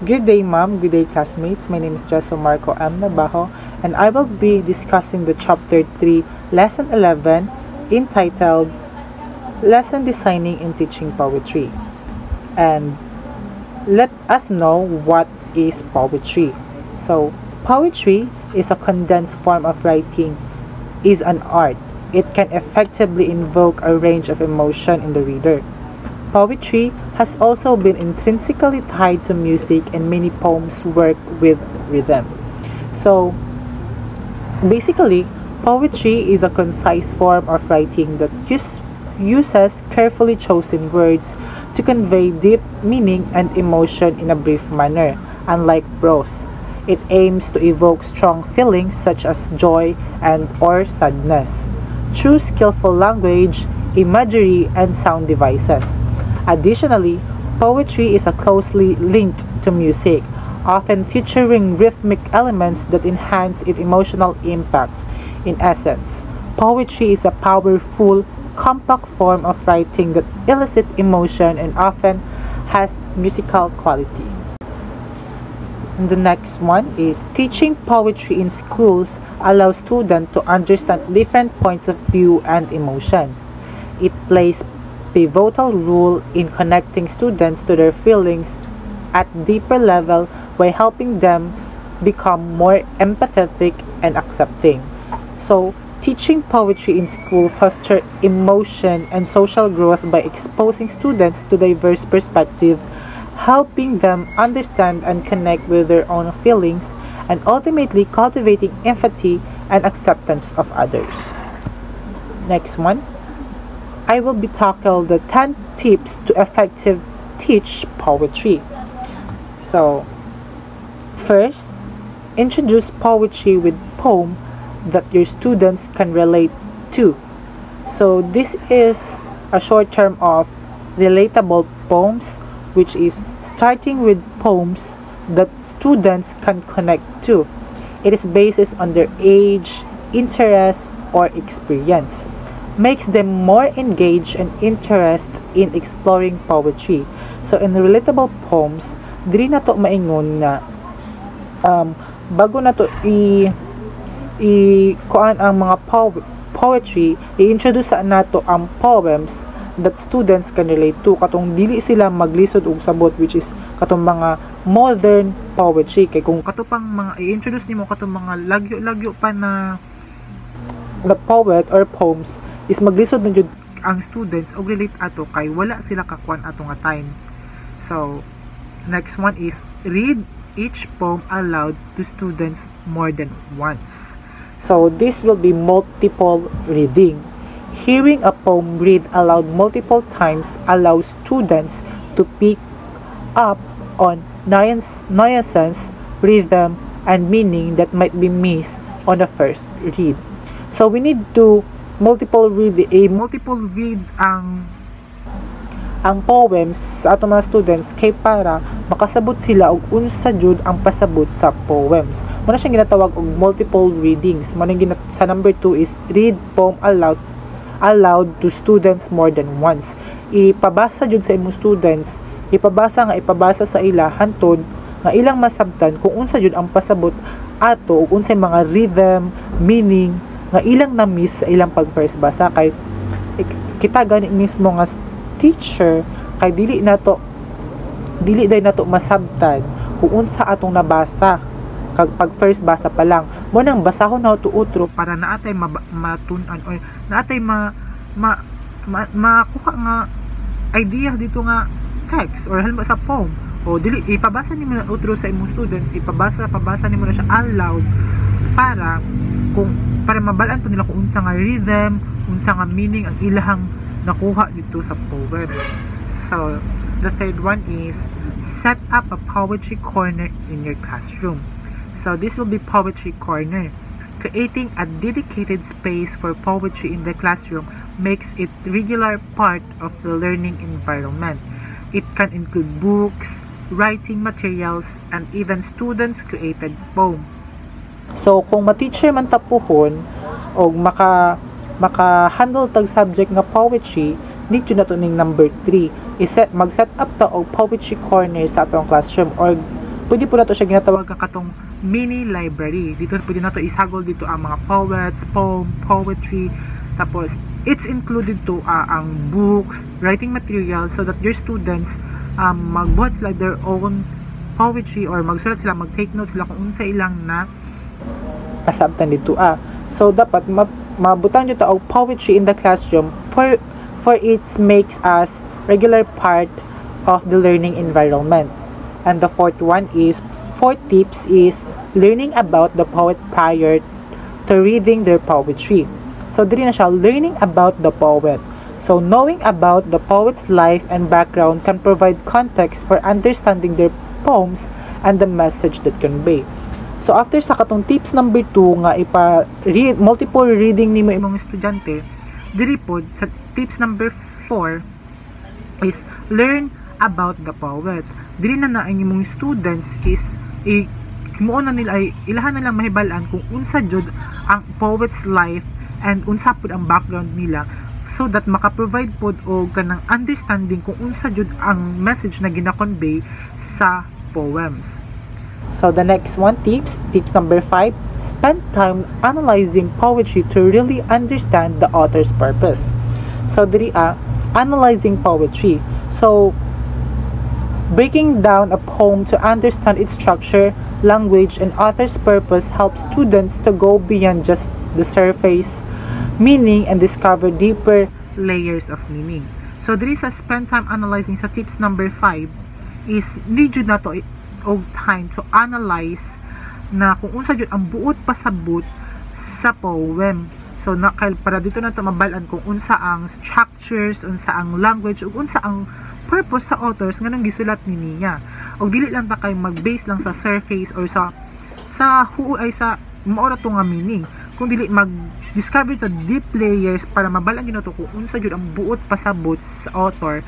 Good day, ma'am. Good day, classmates. My name is Jesso Marco M. Nabajo, and I will be discussing the Chapter 3, Lesson 11, entitled Lesson Designing and Teaching Poetry. And let us know what is poetry. So, poetry is a condensed form of writing, is an art. It can effectively invoke a range of emotion in the reader. Poetry has also been intrinsically tied to music, and many poems work with rhythm. So, basically, poetry is a concise form of writing that uses carefully chosen words to convey deep meaning and emotion in a brief manner. Unlike prose, it aims to evoke strong feelings such as joy and or sadness through skillful language, imagery, and sound devices. Additionally, poetry is closely linked to music, often featuring rhythmic elements that enhance its emotional impact. In essence, poetry is a powerful, compact form of writing that elicits emotion and often has musical quality. And the next one is teaching poetry in schools allows students to understand different points of view and emotion. It plays pivotal role in connecting students to their feelings at deeper level by helping them become more empathetic and accepting. So, teaching poetry in school fosters emotion and social growth by exposing students to diverse perspectives, helping them understand and connect with their own feelings, and ultimately cultivating empathy and acceptance of others. Next one, I will be tackling the 10 tips to effective teach poetry. So, first, introduce poetry with poem that your students can relate to. So, this is a short term of relatable poems, which is starting with poems that students can connect to. It is based on their age, interest, or experience. Makes them more engaged and interested in exploring poetry. So, in relatable poems, diri na to maingon na bago na to kuan ang mga poetry, i-introduce nato ang poems that students can relate to, katong dili sila maglisod og sabot, which is katong mga modern poetry. Kay kung katupang mga i-introduce nimo katong mga lagyo pa na the poet or poems, is maglisod na jud ang students og relate ato kay wala sila kakuan ato nga time. So, next one is read each poem aloud to students more than once. So, this will be multiple reading. Hearing a poem read aloud multiple times allows students to pick up on nuances, rhythm, and meaning that might be missed on the first read. So, we need to multiple read ang poems sa ato mga students kay para makasabot sila og unsa jud ang pasabot sa poems. Muna siyang ginatawag og multiple readings. Sa number 2 is read poem aloud to students more than once. Ipabasa jud sa imong students, ipabasa sa ila hantod nga ilang masabtan kung unsa jud ang pasabot ato ug unsay mga rhythm, meaning nga ilang na miss sa ilang pag first basa. Kay kita gani mismo nga teacher kay dili day nato masabtan kung unsa atong nabasa kag pag first basa pa lang mo nang basahon na to utro para naatay matun-an or naatay makuha nga idea dito nga text or halimbawa sa poem. O dili ipabasa nimo na utro sa imong students, pabasa nimo na siya aloud para mabalaan to nila kung unsa nga rhythm, unsa nga meaning ang ilahang nakuha dito sa poem. So, the third one is set up a poetry corner in your classroom. So, this will be poetry corner. Creating a dedicated space for poetry in the classroom makes it regular part of the learning environment. It can include books, writing materials, and even students' created poem. So, kung ma-teacher man tapuhon o maka-handle tag subject nga poetry, dito na to ning number 3. Mag-set up ta og poetry corner sa atong classroom or pwede po na to siya ginatawag ka katong mini library. Dito pwede na to isagol dito ang mga poets, poetry, tapos it's included to ang books, writing materials, so that your students magbuhat sila their own poetry or magsulat sila, mag-take notes sila kung unsa ilang na asabtan dito So dapat mabutan dito og poetry in the classroom for it makes us regular part of the learning environment. And the fourth tips is learning about the poet prior to reading their poetry. So dili na siya learning about the poet. So knowing about the poet's life and background can provide context for understanding their poems and the message that convey. So after sa katong tips number 2 nga multiple reading nimo imong estudyante, diri pod sa tips number 4 is learn about the poet. Dili na ang imong students is himuon na nila ay ilahan na lang mahibalaan kung unsa jud ang poet's life and unsa pud ang background nila, so that maka-provide pod og kanang understanding kung unsa jud ang message na gina-convey sa poems. So the next one, tips number 5, spend time analyzing poetry to really understand the author's purpose. So diri analyzing poetry. So breaking down a poem to understand its structure, language, and author's purpose helps students to go beyond just the surface meaning and discover deeper layers of meaning. So diri sa spend time analyzing sa tips number 5 is need jud na to og time to analyze na kung unsa jud ang buot pasabot sa poem. So para dito na to mabalan kung unsa ang structures, unsa ang language, ug unsa ang purpose sa authors nga nang gisulat niya. Og dili lang ta kay mag-base lang sa surface or sa mao to nga meaning, kung dili mag-discover sa deep layers para mabalan ginato kung unsa jud ang buot pasabot sa author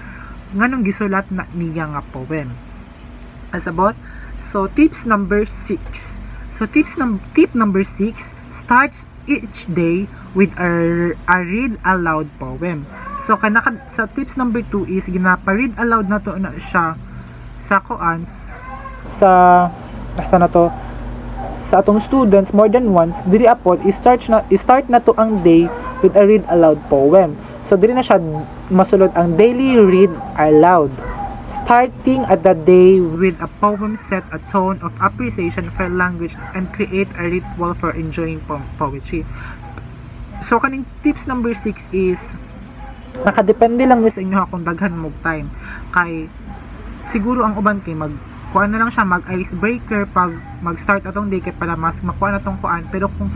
nga nang gisulat na niya nga poem. So tips number 6. So tip number 6, start each day with a read aloud poem. So sa tips number 2 is ginapa-read aloud na to na siya sa sa atong students more than once. Diri apod start na to ang day with a read aloud poem. So diri na siya masulod ang daily read aloud. Starting at the day with a poem set a tone of appreciation for language and create a ritual for enjoying poetry. So kaning tips number 6 is nakadepende lang ni sa inyo kung daghan mo time. Kay siguro ang uban kay kuan na lang siya mag-icebreaker pag mag-start atong day kay para mas makuha na tong kuan. Pero kung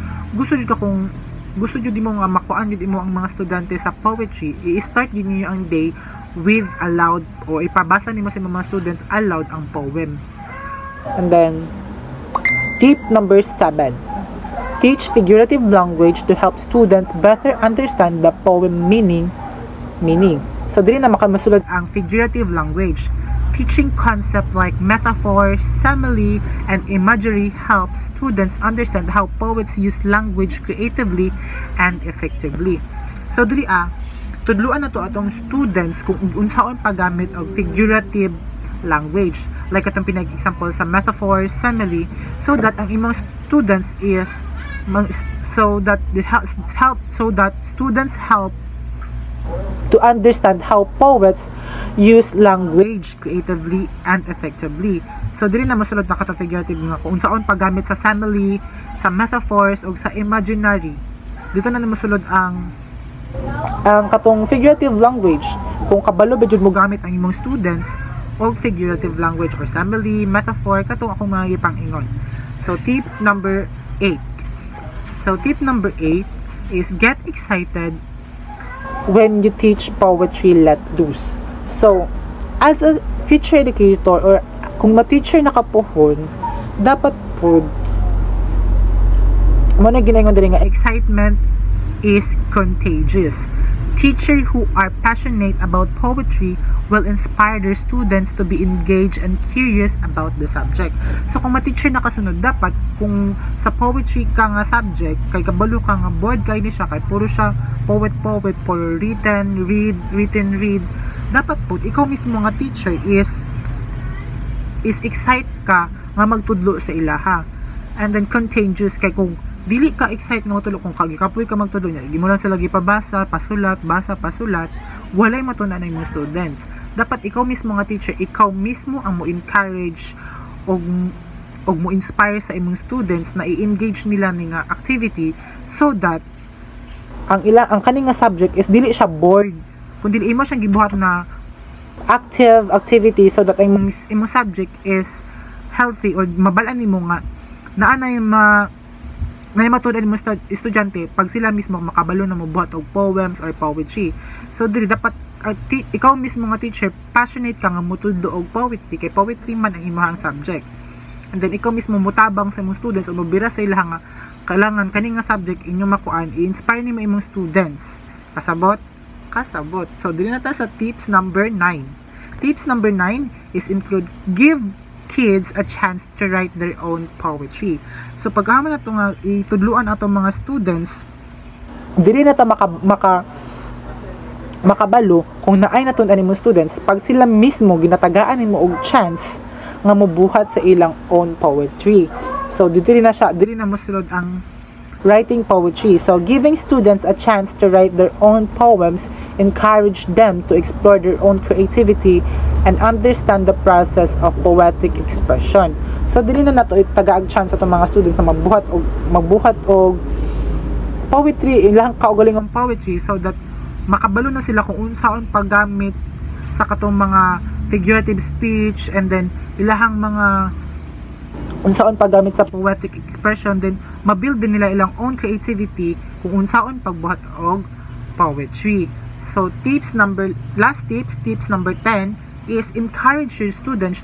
gusto jud mo nga makuan jud mo ang mga estudyante sa poetry, i-start jud niyo ang day with aloud o ipabasa nimo sa mga students aloud ang poem. And then tip number 7, teach figurative language to help students better understand the poem meaning. So dili na makamasulod ang figurative language. Teaching concepts like metaphor, simile, and imagery helps students understand how poets use language creatively and effectively. So dili tudluan na to atong students kung unsaon paggamit og figurative language, like atong pinag-example sa metaphor, simile, so that ang imong students is students help to understand how poets use language creatively and effectively. So dili na masulod na katong figurative nga kung unsaon paggamit sa simile, sa metaphors ug sa imaginary. Dito na masulod ang katong figurative language kung kabalo ba jud mo gamit ang imong students og figurative language or simile, metaphor katong akong mga gipang-ingon. So tip number 8. So tip number 8 is get excited when you teach poetry let loose. So as a future educator or kung ma-teacher na ka pohon, dapat po mo na ginaingon diri nga excitement is contagious. Teachers who are passionate about poetry will inspire their students to be engaged and curious about the subject. So kung ma-teacher na kasunod, dapat kung sa poetry ka nga subject, kay kabalo ka nga board kay ni siya, kay puro siya poet, puro written, read, dapat po ikaw mismo nga teacher is excite ka nga magtudlo sa ilaha. And then contagious, kay kung dili ka excited nga matudlo, kung kagikapoy ka magtudlo niya, mo lang sila gipabasa, pasulat, basa, pasulat, walay matunan ng mga students. Dapat ikaw mismo nga teacher, ikaw mismo ang mo encourage og mo inspire sa imong students na i-engage nila ni nga activity, so that ang kaning nga subject is dili siya bored, kundi imo siyang gibuhat na active activity, so that ang imong subject is healthy, or mabalaan nimo nga naanay matudan mo estudyante pag sila mismo makabalo na mobuhat og poems or poetry. So dili dapat ikaw mismo nga teacher, passionate ka nga motudlo og poetry, kay poetry man ang imong subject. And then ikaw mismo mutabang sa imong students o mobira sa ilang nga kailangan kani nga subject inyong makuan, i-inspire nimo imong students. Kasabot? Kasabot. So dili na ta sa tips number 9. Tips number 9 is include give kids a chance to write their own poetry. So paghaman nato nga itudluan ato mga students, dili na ta makabalo kung naay naton animo students pag sila mismo ginatagaan nimo og chance nga mobuhat sa ilang own poetry. So dili na mosulod ang writing poetry. So giving students a chance to write their own poems encourage them to explore their own creativity and understand the process of poetic expression. So dili na nato tagaag chance sa mga students na magbuhat og poetry, ilang kaugalingong poetry, so that makabalo na sila kung unsaon paggamit sa katong mga figurative speech, and then ilahang mga unsaon paggamit sa poetic expression, then mabuild din nila ilang own creativity kung unsaon pagbuhat og poetry. So tips number 10 is encourage your students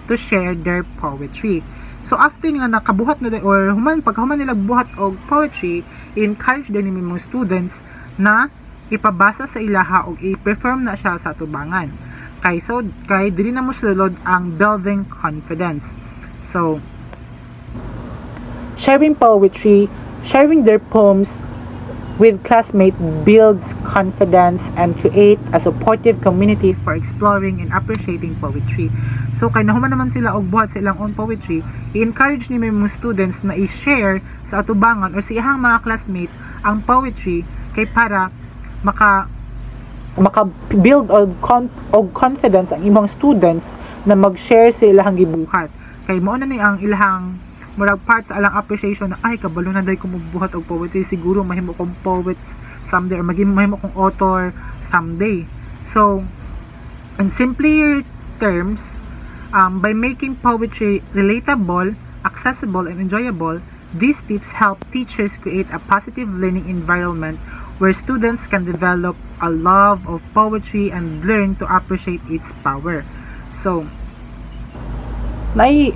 to share their poetry. So after nga nakabuhat na or paghuman nila buhat og poetry, encourage din nimo mga students na ipabasa sa ilaha og i-perform na siya sa tubangan. Kay dili na mo sulod ang building confidence. So sharing poetry, sharing their poems with classmates builds confidence and create a supportive community for exploring and appreciating poetry. So kay nahuman naman sila og buhat sa ilang own poetry, i-encourage ni mga students na i-share sa atubangan or sa ihang mga classmate ang poetry, kay para maka-build og confidence ang imong students na mag-share sa ilang gibuhat. Kay mao na ni ang ilahang murag part sa alang appreciation na ay kabalo na day ko magbuhat og poetry, siguro mahimo kong poets someday, or mahimo kong author someday. So in simpler terms, by making poetry relatable, accessible, and enjoyable, these tips help teachers create a positive learning environment where students can develop a love of poetry and learn to appreciate its power. So may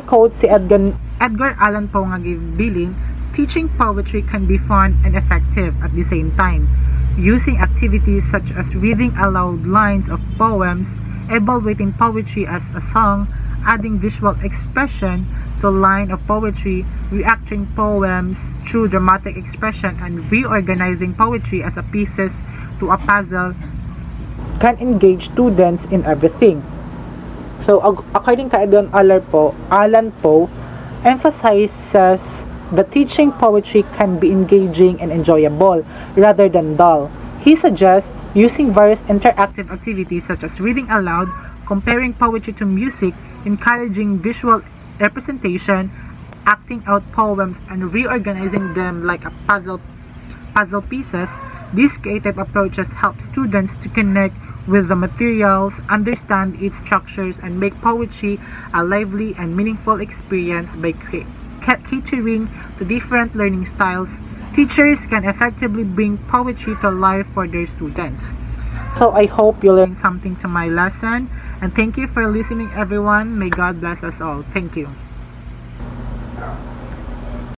quote si Edgar Allan Poe nga gibilin, teaching poetry can be fun and effective at the same time. Using activities such as reading aloud lines of poems, evaluating poetry as a song, adding visual expression to a line of poetry, reacting poems through dramatic expression, and reorganizing poetry as a pieces to a puzzle can engage students in everything. So according to Edgar Allan Poe emphasizes that teaching poetry can be engaging and enjoyable rather than dull. He suggests using various interactive activities such as reading aloud, comparing poetry to music, encouraging visual representation, acting out poems, and reorganizing them like a puzzle pieces. These creative approaches help students to connect with the materials, understand its structures, and make poetry a lively and meaningful experience. By catering to different learning styles, teachers can effectively bring poetry to life for their students. So I hope you learned something to my lesson, and thank you for listening, everyone. May God bless us all. Thank you.